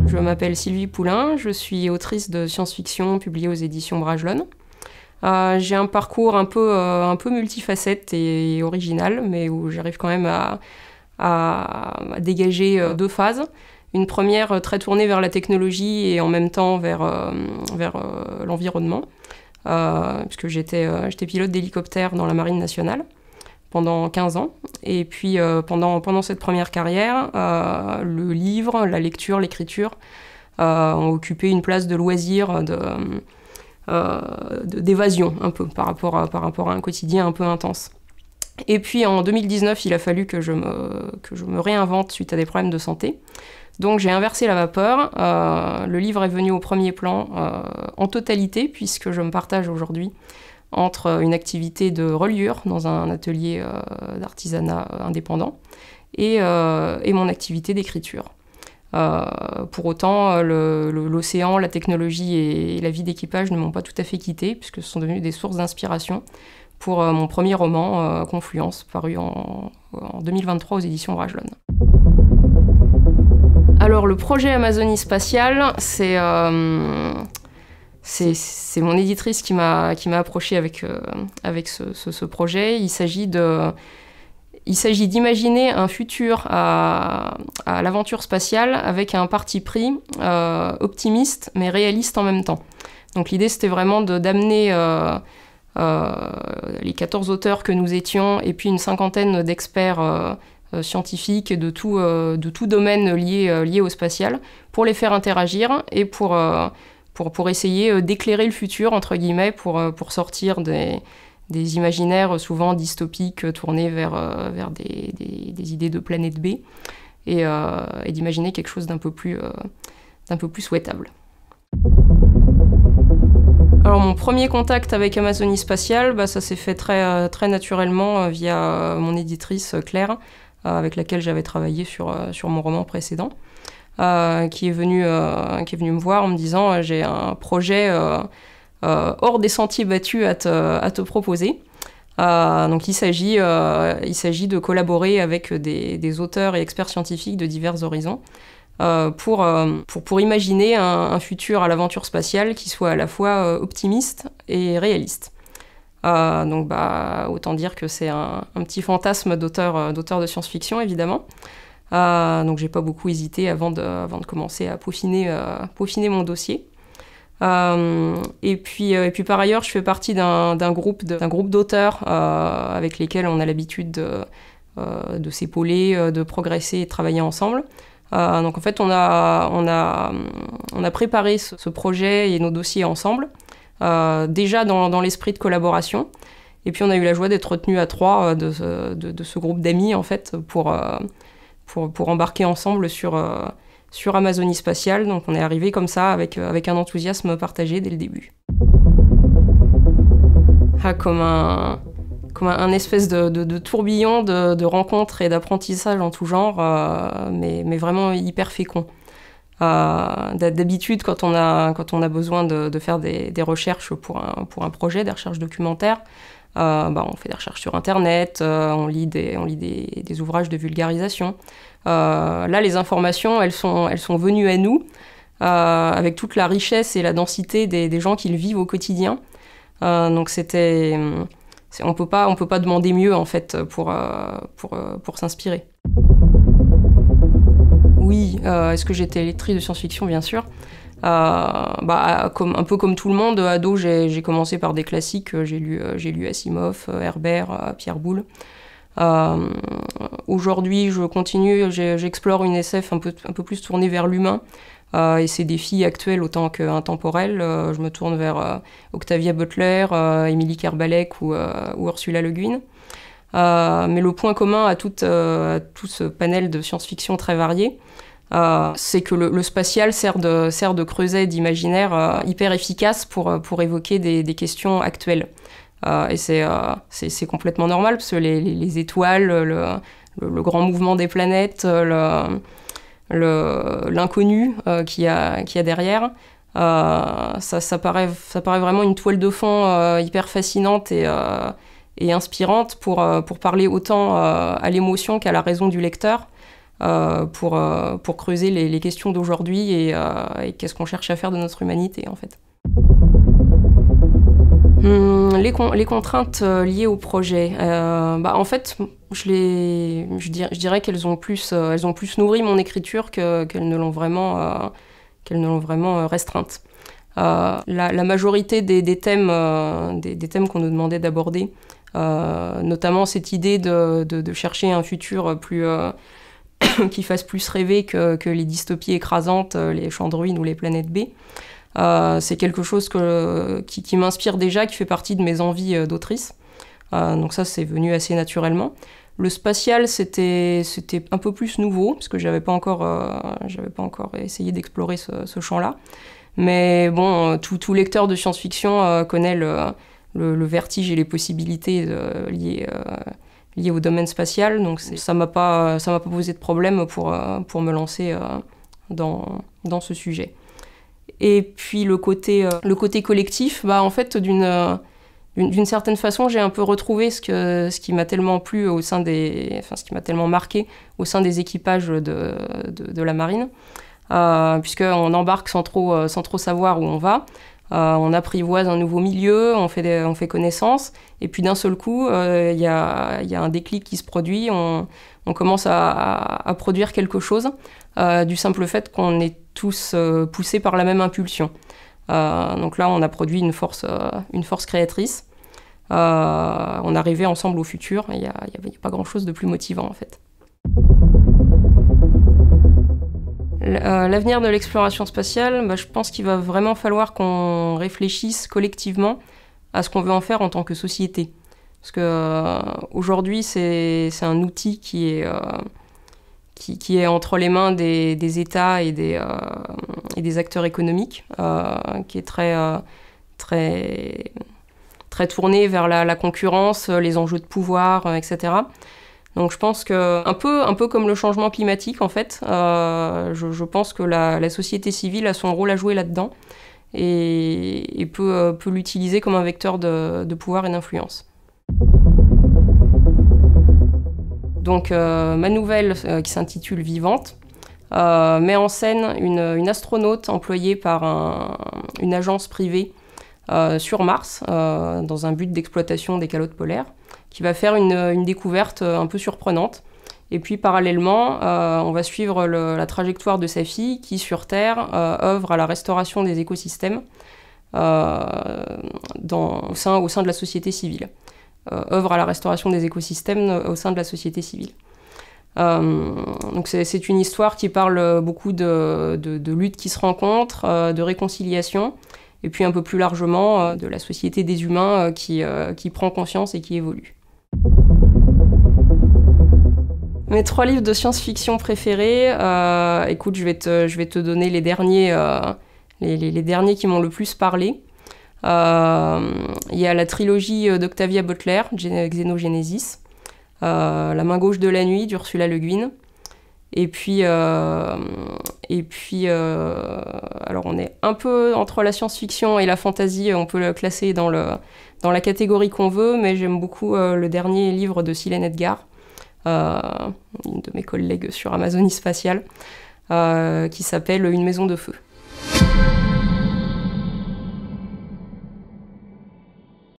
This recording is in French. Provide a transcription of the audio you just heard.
Je m'appelle Sylvie Poulain, je suis autrice de science-fiction publiée aux éditions Bragelonne. J'ai un parcours un peu multifacette et original, mais où j'arrive quand même à dégager deux phases. Une première très tournée vers la technologie et en même temps vers l'environnement, puisque j'étais pilote d'hélicoptère dans la Marine nationale pendant 15 ans. Et puis pendant cette première carrière, le livre, la lecture, l'écriture ont occupé une place de loisir, d'évasion un peu par rapport à un quotidien un peu intense. Et puis en 2019, il a fallu que je me réinvente suite à des problèmes de santé. Donc j'ai inversé la vapeur. Le livre est venu au premier plan en totalité, puisque je me partage aujourd'hui entre une activité de reliure dans un atelier d'artisanat indépendant et mon activité d'écriture. Pour autant, l'océan, la technologie et la vie d'équipage ne m'ont pas tout à fait quitté, puisque ce sont devenus des sources d'inspiration pour mon premier roman, Confluence, paru en 2023 aux éditions Bragelonne. Alors le projet Amazonie Spatiale, c'est mon éditrice qui m'a approché avec ce projet. Il s'agit d'imaginer un futur à l'aventure spatiale avec un parti pris optimiste mais réaliste en même temps. Donc l'idée c'était vraiment d'amener les 14 auteurs que nous étions et puis une cinquantaine d'experts scientifiques de tout domaine lié au spatial pour les faire interagir et pour essayer d'éclairer le futur, entre guillemets, pour sortir des imaginaires souvent dystopiques tournés vers des idées de planète B et d'imaginer quelque chose d'un peu plus souhaitable. Alors mon premier contact avec Amazonie Spatiale, ça s'est fait très naturellement via mon éditrice Claire, avec laquelle j'avais travaillé sur mon roman précédent. Qui est venu me voir en me disant j'ai un projet hors des sentiers battus à te proposer. Donc il s'agit de collaborer avec des auteurs et experts scientifiques de divers horizons pour imaginer un futur à l'aventure spatiale qui soit à la fois optimiste et réaliste. Donc autant dire que c'est un petit fantasme d'auteur de science-fiction évidemment. Donc j'ai pas beaucoup hésité avant de commencer à peaufiner mon dossier. Et puis par ailleurs, je fais partie d'un groupe d'auteurs avec lesquels on a l'habitude de s'épauler, de progresser et de travailler ensemble. Donc en fait, on a préparé ce projet et nos dossiers ensemble, déjà dans l'esprit de collaboration. Et puis on a eu la joie d'être retenus à trois de ce groupe d'amis en fait pour embarquer ensemble sur Amazonie Spatiale. Donc on est arrivé comme ça avec un enthousiasme partagé dès le début. Comme un espèce de tourbillon de rencontres et d'apprentissage en tout genre, mais vraiment hyper fécond. D'habitude, quand on a besoin de faire des recherches pour un projet, des recherches documentaires, on fait des recherches sur Internet, on lit des ouvrages de vulgarisation. Là, les informations, elles sont venues à nous, avec toute la richesse et la densité des gens qui le vivent au quotidien. Donc on peut pas demander mieux en fait pour s'inspirer. Oui, est-ce que j'étais lectrice de science-fiction, bien sûr. Un peu comme tout le monde, ado, j'ai commencé par des classiques. J'ai lu Asimov, Herbert, Pierre Boulle. Aujourd'hui, je continue, j'explore une SF un peu plus tournée vers l'humain et ses défis actuels autant qu'intemporels. Je me tourne vers Octavia Butler, Émilie Kerbalek ou Ursula Le Guin. Mais le point commun à tout ce panel de science-fiction très varié, c'est que le spatial sert de creuset d'imaginaire hyper efficace pour évoquer des questions actuelles. Et c'est complètement normal, parce que les étoiles, le grand mouvement des planètes, l'inconnu qu'il y a derrière, ça paraît vraiment une toile de fond hyper fascinante et et inspirante pour parler autant à l'émotion qu'à la raison du lecteur, pour creuser les questions d'aujourd'hui et qu'est-ce qu'on cherche à faire de notre humanité, en fait. Les contraintes liées au projet, en fait, je dirais qu'elles ont plus nourri mon écriture qu'elles ne l'ont vraiment restreinte. La majorité des thèmes qu'on nous demandait d'aborder, notamment cette idée de chercher un futur plus qui fasse plus rêver que les dystopies écrasantes, les champs de ruines ou les planètes B. C'est quelque chose qui m'inspire déjà, qui fait partie de mes envies d'autrice. Donc ça, c'est venu assez naturellement. Le spatial, c'était un peu plus nouveau, parce que j'avais pas encore essayé d'explorer ce champ-là. Mais bon, tout lecteur de science-fiction connaît le vertige et les possibilités liées au domaine spatial. Donc ça m'a pas posé de problème pour me lancer dans ce sujet. Et puis le côté collectif, en fait, d'une certaine façon, j'ai un peu retrouvé ce qui m'a tellement plu ce qui m'a tellement marqué au sein des équipages de la marine, puisqu'on embarque sans trop savoir où on va. On apprivoise un nouveau milieu, on fait connaissance, et puis d'un seul coup, il y a un déclic qui se produit, on commence à produire quelque chose, du simple fait qu'on est tous poussés par la même impulsion. Donc là, on a produit une force créatrice. On arrivait ensemble au futur, et il n'y a pas grand-chose de plus motivant, en fait. L'avenir de l'exploration spatiale, je pense qu'il va vraiment falloir qu'on réfléchisse collectivement à ce qu'on veut en faire en tant que société. Parce que aujourd'hui, c'est un outil qui est entre les mains des États et des acteurs économiques, qui est très tourné vers la concurrence, les enjeux de pouvoir, etc. Donc je pense que, un peu comme le changement climatique, en fait, je pense que la société civile a son rôle à jouer là-dedans et peut l'utiliser comme un vecteur de pouvoir et d'influence. Donc ma nouvelle, qui s'intitule Vivante, met en scène une astronaute employée par une agence privée sur Mars, dans un but d'exploitation des calottes polaires, qui va faire une découverte un peu surprenante. Et puis parallèlement, on va suivre la trajectoire de sa fille qui, sur Terre, œuvre à la restauration des écosystèmes au sein de la société civile. Œuvre à la restauration des écosystèmes au sein de la société civile. Donc c'est une histoire qui parle beaucoup de luttes qui se rencontrent, de réconciliation, et puis un peu plus largement de la société des humains qui prend conscience et qui évolue. Mes 3 livres de science-fiction préférés, écoute, je vais te donner les derniers qui m'ont le plus parlé. Il y a la trilogie d'Octavia Butler, Xenogenesis, La main gauche de la nuit d'Ursula Le Guin. Et puis, alors on est un peu entre la science-fiction et la fantasy, on peut le classer dans la catégorie qu'on veut, mais j'aime beaucoup le dernier livre de Silène Edgar, une de mes collègues sur Amazonie Spatiale, qui s'appelle Une maison de feu.